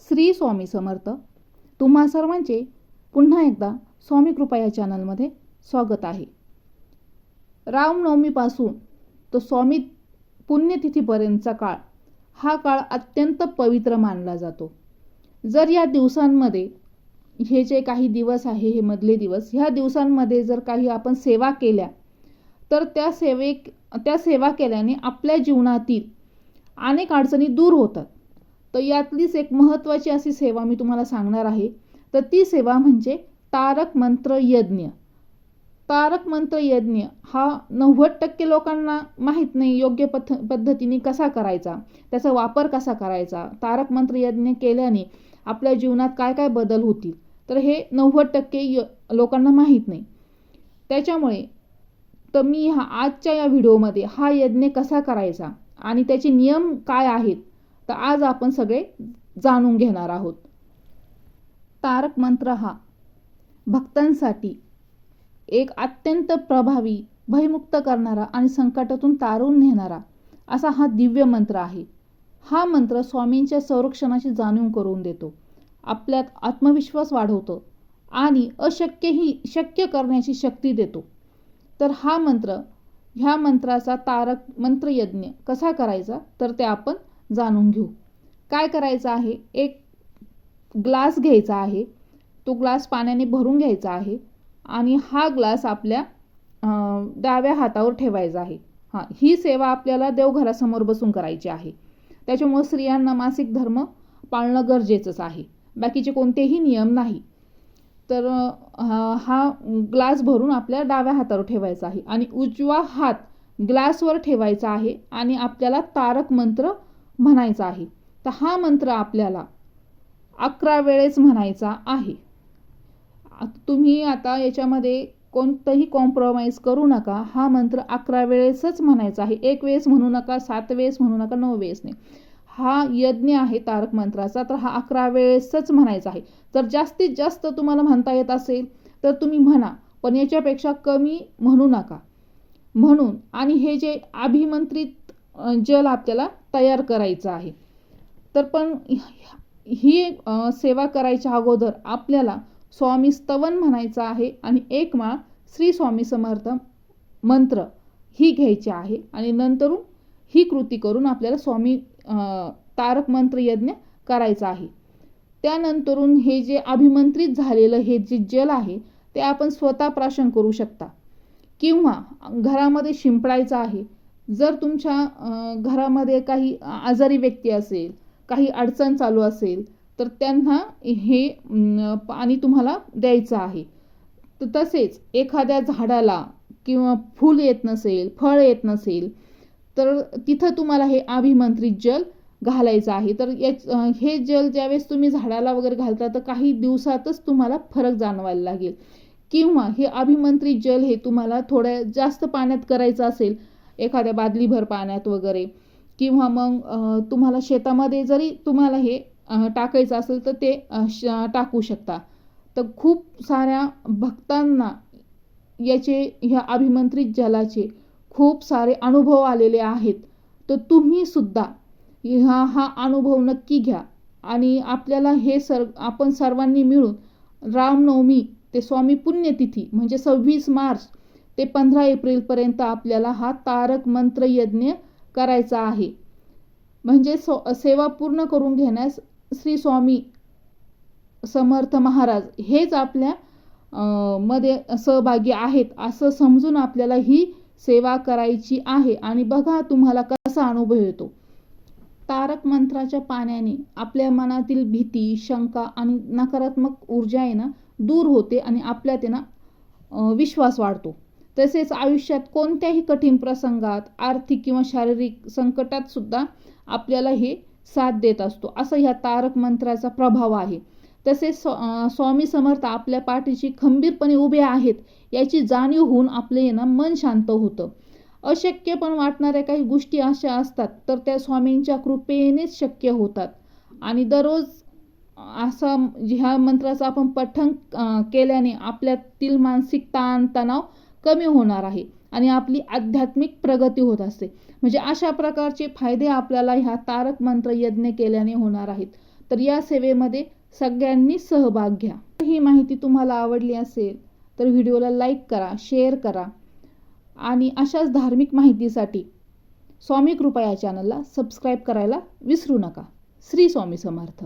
श्री स्वामी समर्थ. तुम्हा सर्वांचे पुन्हा एकदा स्वामी कृपा या चॅनलमध्ये स्वागत आहे. रामनवमीपासून तो स्वामी पुण्यतिथीपर्यंतचा काळ हा काळ अत्यंत पवित्र मानला जातो. जर या दिवसांमध्ये हे जे काही दिवस आहे, हे मधले दिवस, ह्या दिवसांमध्ये जर काही आपण सेवा केल्या तर त्या सेवा केल्याने आपल्या जीवनातील अनेक अडचणी दूर होतात. तर यातलीच एक महत्त्वाची अशी सेवा मी तुम्हाला सांगणार आहे. तर ती सेवा म्हणजे तारक मंत्र यज्ञ. तारक मंत्र यज्ञ हा 90% लोकांना माहीत नाही योग्य पद्धतीने कसा करायचा, त्याचा वापर कसा करायचा, तारक मंत्र यज्ञ केल्याने आपल्या जीवनात काय काय बदल होतील, तर हे 90% लोकांना माहीत नाही. त्याच्यामुळे तर मी आजच्या या व्हिडिओमध्ये हा यज्ञ कसा करायचा आणि त्याचे नियम काय आहेत, तर आज आपण सगळे जाणून घेणार आहोत. तारक मंत्र हा भक्तांसाठी एक अत्यंत प्रभावी, भयमुक्त करणारा आणि संकटातून तारून नेणारा असा हा दिव्य मंत्र आहे. हा मंत्र स्वामींच्या संरक्षणाची जाणीव करून देतो, आपल्यात आत्मविश्वास वाढवतो आणि अशक्यही शक्य करण्याची शक्ती देतो. तर ह्या मंत्राचा तारक मंत्र यज्ञ कसा करायचा, तर ते आपण जाणून घेऊ. काय करायचं आहे, एक ग्लास घ्यायचा आहे, तो ग्लास पाण्याने भरून घ्यायचा आहे आणि हा ग्लास आपल्या डाव्या हातावर ठेवायचा आहे. ही सेवा आपल्याला देवघरासमोर बसून करायची आहे. त्याच्यामुळे स्त्रियांना मासिक धर्म पाळणं गरजेचंच आहे, बाकीचे कोणतेही नियम नाही. तर हा ग्लास भरून आपल्या डाव्या हातावर ठेवायचा आहे आणि उजवा हात ग्लासवर ठेवायचा आहे आणि आपल्याला तारक मंत्र म्हणायचा आहे. तर हा मंत्र आपल्याला 11 वेळेस म्हणायचा आहे. तुम्ही आता याच्यामध्ये कोणतंही कॉम्प्रोमाइज करू नका. हा मंत्र 11 वेळेसच म्हणायचा आहे. 1 वेळेस म्हणू नका, 7 वेळेस म्हणू नका, 9 वेळेस नाही. हा यज्ञ आहे तारक मंत्राचा, तर हा 11 वेळेसच म्हणायचा आहे. जर जास्तीत जास्त तुम्हाला म्हणता येत असेल तर तुम्ही म्हणा, पण याच्यापेक्षा कमी म्हणू नका. म्हणून आणि हे जे अभिमंत्रित जल आपल्याला तयार करायचं आहे. तर पण ही सेवा करायच्या अगोदर आपल्याला स्वामी स्तवन म्हणायचं आहे आणि एक माळ श्री स्वामी समर्थ मंत्र ही घ्यायची आहे आणि नंतरून ही कृती करून आपल्याला स्वामी तारक मंत्र यज्ञ करायचा आहे. त्यानंतरून हे जे अभिमंत्रित झालेलं हे जे जल आहे ते आपण स्वतः प्राशन करू शकता किंवा घरामध्ये शिंपडायचं आहे. जर तुमच्या घरामध्ये काही आजारी व्यक्ती असेल, काही अडचण चालू असेल, तर त्यांना हे पाणी तुम्हाला द्यायचं आहे. तर तसेच एखाद्या झाडाला किंवा फूल येत नसेल, फळ येत नसेल, तर तिथं तुम्हाला हे अभिमंत्रित जल घालायचं आहे. तर हे जल ज्यावेळेस तुम्ही झाडाला वगैरे घालता तर काही दिवसातच तुम्हाला फरक जाणवायला लागेल. किंवा हे अभिमंत्रित जल हे तुम्हाला थोड्या जास्त पाण्यात करायचं असेल, एखाद्या बादलीभर पाण्यात वगैरे, किंवा मग तुम्हाला शेतामध्ये जरी तुम्हाला हे टाकायचं असेल तर ते टाकू शकता. तर खूप साऱ्या भक्तांना ह्या अभिमंत्रित जलाचे खूप सारे अनुभव आलेले आहेत. तर तुम्ही सुद्धा हा अनुभव नक्की घ्या आणि आपल्याला आपण सर्वांनी मिळून रामनवमी ते स्वामी पुण्यतिथी म्हणजे 26 मार्च ते 15 एप्रिलपर्यंत आपल्याला हा तारक मंत्र यज्ञ करायचा आहे. म्हणजे सेवा पूर्ण करून घेण्यास श्री स्वामी समर्थ महाराज हेच आपल्या मध्ये सहभागी आहेत असं समजून आपल्याला ही सेवा करायची आहे. आणि बघा तुम्हाला कसा अनुभव येतो. तारक मंत्राच्या पाण्याने आपल्या मनातील भीती, शंका आणि नकारात्मक ऊर्जा आहे ना दूर होते आणि आपल्यात विश्वास वाढतो. तसेच आयुष्यात कोणत्याही कठीण प्रसंगात, आर्थिक किंवा शारीरिक संकटात सुद्धा आपल्याला हे साथ देत असतो, असं ह्या तारक मंत्राचा प्रभाव आहे. तसेच स्वामी समर्थ आपल्या पाठीशी खंबीरपणे उभे आहेत याची जाणीव होऊन आपले मन शांत होतं. अशक्य पण वाटणाऱ्या काही गोष्टी अशा असतात तर त्या स्वामींच्या कृपेनेच शक्य होतात. आणि दररोज ह्या मंत्राचं आपण पठण केल्याने आपल्यातील मानसिक ताण तणाव कमी होणार आहे आणि आपली आध्यात्मिक प्रगती होत असते. म्हणजे अशा प्रकारचे फायदे आपल्याला ह्या तारक मंत्र यज्ञ केल्याने होणार आहेत. तर या सेवेमध्ये सगळ्यांनी सहभाग घ्या. ही माहिती तुम्हाला आवडली असेल तर व्हिडिओला लाईक करा, शेअर करा आणि अशाच धार्मिक माहितीसाठी स्वामी कृपा या चॅनलला सबस्क्राईब करायला विसरू नका. श्री स्वामी समर्थ.